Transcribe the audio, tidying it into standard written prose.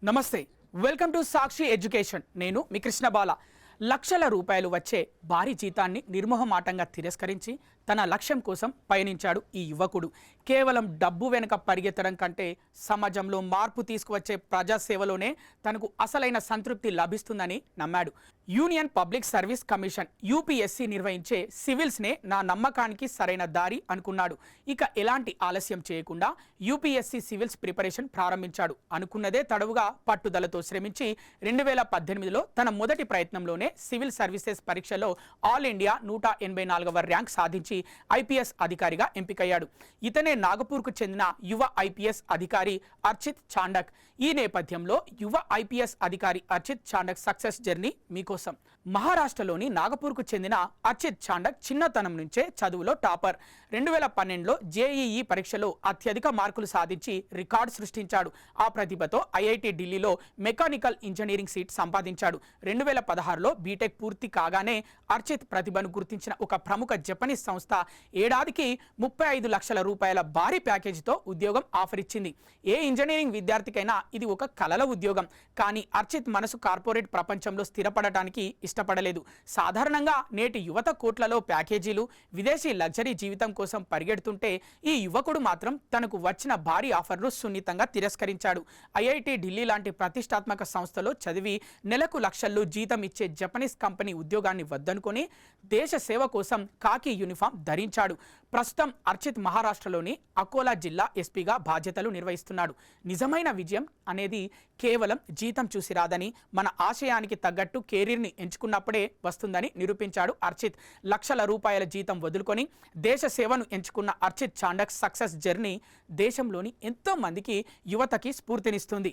నమస్తే, welcome to Sakshi education. నేను మీ కృష్ణ బాల. లక్షల రూపాయలు వచ్చే భారీ జీతాన్ని నిర్మోహమాటంగా తిరస్కరించి తన లక్ష్యం కోసం పయనించాడు ఈ యువకుడు. కేవలం డబ్బు వెనుక పరిగెత్తడం కంటే సమాజంలో మార్పు తీసుకువచ్చే ప్రజాసేవలోనే తనకు అసలైన సంతృప్తి లభిస్తుందని నమ్మాడు. Union public service commission UPSC నిర్వహించే సివిల్స్నే నా నమ్మకానికి సరైన దారి అనుకున్నాడు. ఇక ఎలాంటి ఆలస్యం చేయకుండా యూపీఎస్సీ సివిల్స్ ప్రిపరేషన్ ప్రారంభించాడు. అనుకున్నదే తడవుగా పట్టుదలతో శ్రమించి 2018లో తన మొదటి ప్రయత్నంలోనే సివిల్ సర్వీసెస్ పరీక్షలో ఆల్ ఇండియా 184వ ర్యాంక్ సాధించి ఐపీఎస్ అధికారిగా ఎంపికయ్యాడు. ఇతనే నాగపూర్కు చెందిన యువ ఐపీఎస్ అధికారి అర్చిత్ చాండక్. ఈ నేపథ్యంలో యువ ఐపీఎస్ అధికారి అర్చిత్ చాండక్ సక్సెస్ జర్నీ మీకోసం. మహారాష్ట్రలోని నాగపూర్కు చెందిన అర్చిత్ చాండక్ చిన్నతనం నుంచే చదువులో టాపర్. 2012లో జేఈఈ పరీక్షలో అత్యధిక మార్కులు సాధించి రికార్డు సృష్టించాడు. ఆ ప్రతిభతో ఐఐటి ఢిల్లీలో మెకానికల్ ఇంజనీరింగ్ సీట్ సంపాదించాడు. 2016లో బీటెక్ పూర్తి కాగానే అర్చిత్ ప్రతిభను గుర్తించిన ఒక ప్రముఖ జపనీస్ సంస్థ ఏడాదికి 35 లక్షల రూపాయల భారీ ప్యాకేజీతో ఉద్యోగం ఆఫర్ ఇచ్చింది. ఏ ఇంజనీరింగ్ విద్యార్థికైనా ఇది ఒక కలల ఉద్యోగం. కానీ అర్చిత్ మనసు కార్పొరేట్ ప్రపంచంలో స్థిరపడటానికి ఇష్టపడలేదు. సాధారణంగా నేటి యువత కోట్లలో ప్యాకేజీలు, విదేశీ లగ్జరీ జీవితం కోసం పరిగెడుతుంటే ఈ యువకుడు మాత్రం తనకు వచ్చిన భారీ ఆఫర్ను సున్నితంగా తిరస్కరించాడు. ఐఐటి ఢిల్లీ లాంటి ప్రతిష్టాత్మక సంస్థలో చదివి నెలకు లక్షల్లో జీతం ఇచ్చే జపనీస్ కంపెనీ ఉద్యోగాన్ని వద్దనుకొని దేశ సేవ కోసం కాకి యూనిఫామ్ ధరించాడు. ప్రస్తుతం అర్చిత్ మహారాష్ట్రలోని అకోలా జిల్లా ఎస్పీగా బాధ్యతలు నిర్వహిస్తున్నాడు. నిజమైన విజయం అనేది కేవలం జీతం చూసి రాదని, మన ఆశయానికి తగ్గట్టు కెరీర్ని ఎంచుకున్నప్పుడే వస్తుందని నిరూపించాడు అర్చిత్. లక్షల రూపాయల జీతం వదులుకొని దేశ సేవను ఎంచుకున్న అర్చిత్ చాండక్ సక్సెస్ జర్నీ దేశంలోని ఎంతో మందికి యువతకి స్ఫూర్తినిస్తుంది.